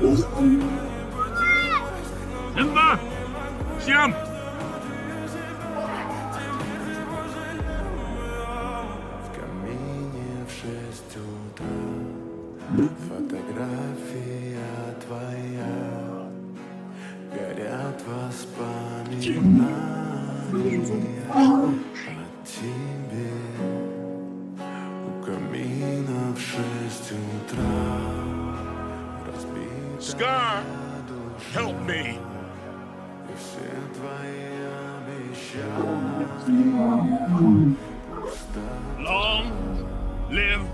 Симба! Всем! В камине в 6 утра фотография твоя. Горят воспоминания о тебе. У камина в 6 утра разбитая Scar, душа. help me! И все твои обещания Long live